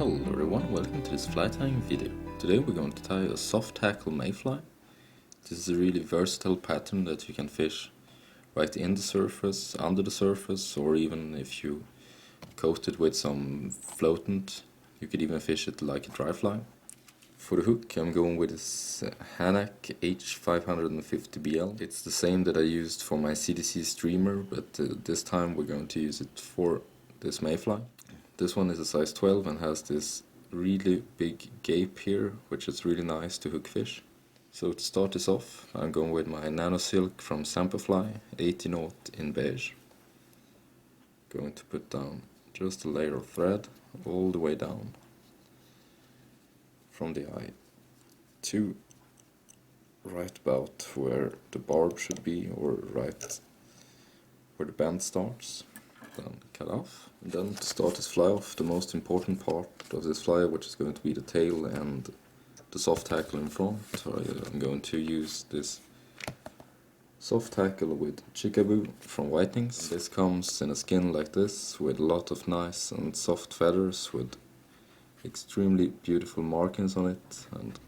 Hello everyone, welcome to this fly tying video. Today we're going to tie a Soft Hackle Mayfly. This is a really versatile pattern that you can fish right in the surface, under the surface, or even if you coat it with some floatant, you could even fish it like a dry fly. For the hook I'm going with this Hanák H550BL. It's the same that I used for my CDC streamer, but this time we're going to use it for this Mayfly. This one is a size 12 and has this really big gape here, which is really nice to hook fish. So to start this off, I'm going with my Nanosilk from Semperfli, 80 in beige. Going to put down just a layer of thread all the way down from the eye to right about where the barb should be, or right where the bend starts. Then cut off. And then to start this fly off, the most important part of this fly, which is going to be the tail and the soft hackle in front. I'm going to use this soft hackle with Chickabou from Whitings. This comes in a skin like this with a lot of nice and soft feathers with extremely beautiful markings on it. And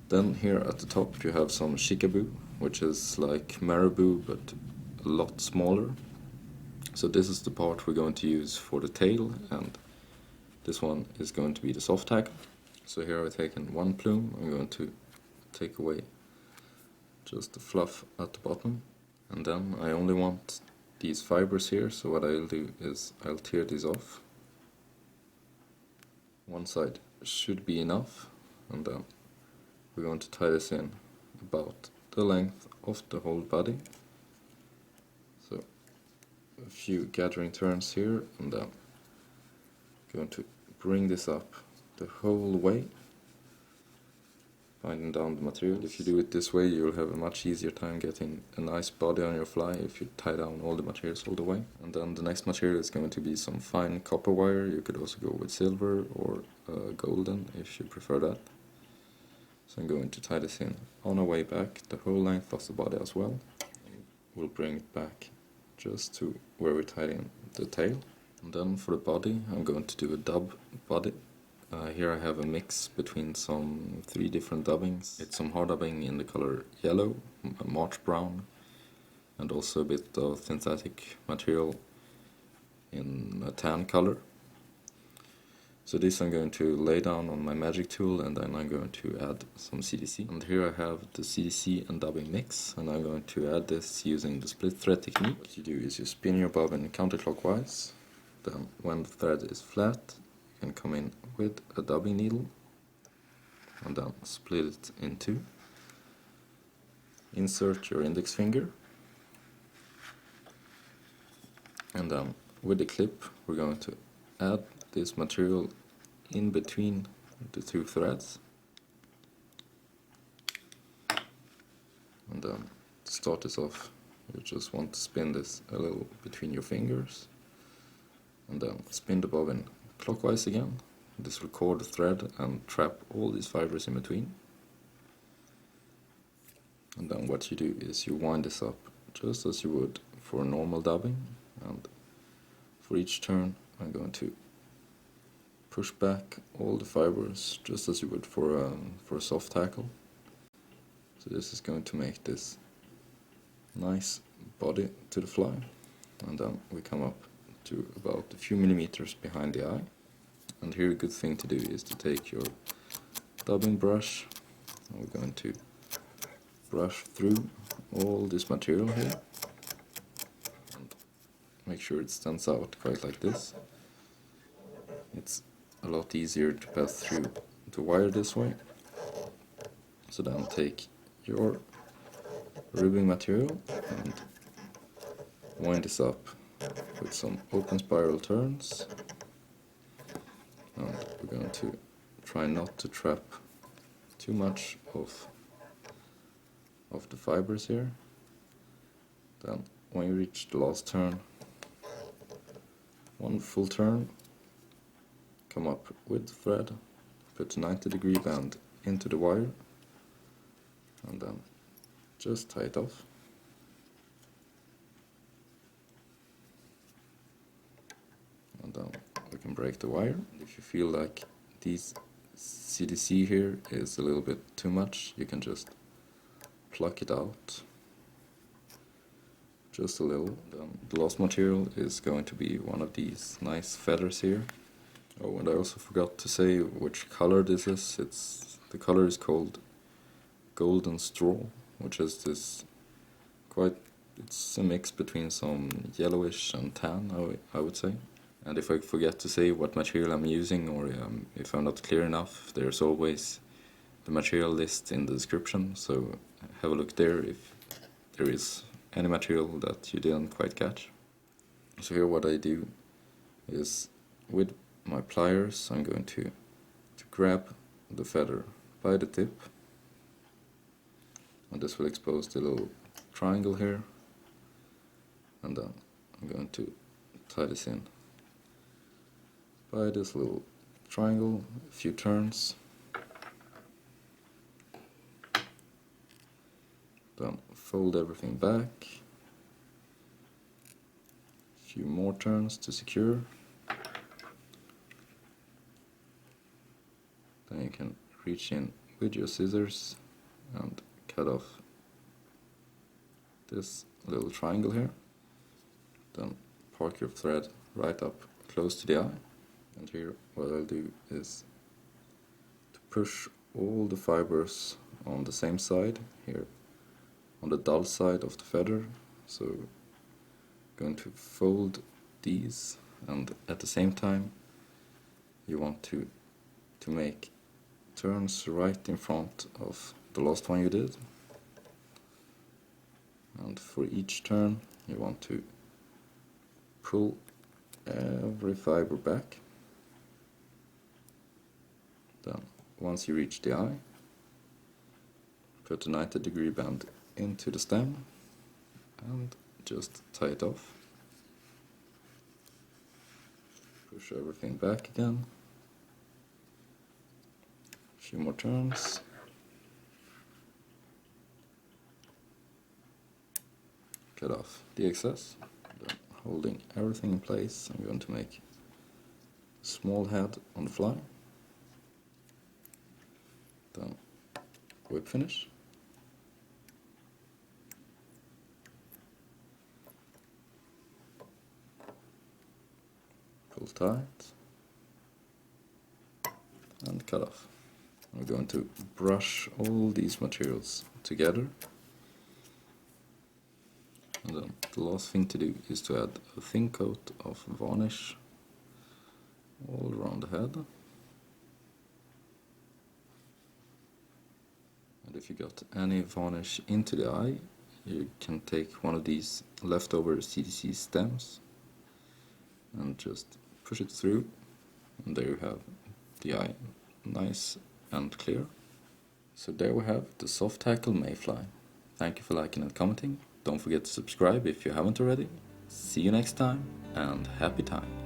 then here at the top you have some Chickabou, which is like marabou but a lot smaller. So this is the part we're going to use for the tail, and this one is going to be the soft hackle. So here I've taken one plume. I'm going to take away just the fluff at the bottom, and then I only want these fibers here, so what I'll do is I'll tear these off. One side should be enough, and then we're going to tie this in about the length of the whole body. So a few gathering turns here, and then going to bring this up the whole way, binding down the material. If you do it this way, you'll have a much easier time getting a nice body on your fly if you tie down all the materials all the way. And then the next material is going to be some fine copper wire. You could also go with silver or golden if you prefer that. So I'm going to tie this in on our way back the whole length of the body as well. We'll bring it back just to where we tied in the tail. And then for the body I'm going to do a dub body. Here I have a mix between some 3 different dubbings. It's some hard dubbing in the color yellow, March brown, and also a bit of synthetic material in a tan color. So this I'm going to lay down on my magic tool, and then I'm going to add some CDC. And here I have the CDC and dubbing mix, and I'm going to add this using the split thread technique. What you do is you spin your bobbin counterclockwise, then when the thread is flat you can come in with a dubbing needle and then split it in 2. Insert your index finger, and then with the clip we're going to add this material in between the 2 threads. And then to start this off, you just want to spin this a little between your fingers, and then spin the bobbin clockwise again. This will cord the thread and trap all these fibers in between. And then what you do is you wind this up just as you would for normal dubbing, and for each turn I'm going to push back all the fibers just as you would for a soft hackle. So this is going to make this nice body to the fly, and then we come up to about a few millimeters behind the eye. And here a good thing to do is to take your dubbing brush, and we're going to brush through all this material here and make sure it stands out quite like this. It's a lot easier to pass through the wire this way. So then take your ribbing material and wind this up with some open spiral turns, and we're going to try not to trap too much of the fibers here. Then when you reach the last turn, one full turn, come up with the thread, put a 90-degree bend into the wire, and then just tie it off. And then we can break the wire. If you feel like these CDC here is a little bit too much, you can just pluck it out just a little. The last material is going to be one of these nice feathers here. Oh, and I also forgot to say which color this is. The color is called Golden Straw, which is this it's a mix between some yellowish and tan, I would say. And if I forget to say what material I'm using, or if I'm not clear enough, there's always the material list in the description, so have a look there if there is any material that you didn't quite catch. So here what I do is, with my pliers, I'm going to grab the feather by the tip, and this will expose the little triangle here, and then I'm going to tie this in by this little triangle, a few turns, then fold everything back, a few more turns to secure, then you can reach in with your scissors and cut off this little triangle here, then park your thread right up close to the eye. And here what I'll do is to push all the fibers on the same side, here on the dull side of the feather. So I'm going to fold these, and at the same time you want to make turns right in front of the last one you did. And for each turn you want to pull every fiber back. Then, once you reach the eye, put a 90-degree bend into the stem and just tie it off. Push everything back again. A few more turns. Cut off the excess. Then, holding everything in place, I'm going to make a small head on the fly. Then whip finish. Pull tight and cut off. We're going to brush all these materials together, and then the last thing to do is to add a thin coat of varnish all around the head. If you got any varnish into the eye, you can take one of these leftover CDC stems and just push it through, and there you have the eye nice and clear. So there we have the Soft Hackle Mayfly. Thank you for liking and commenting. Don't forget to subscribe if you haven't already. See you next time, and happy tying!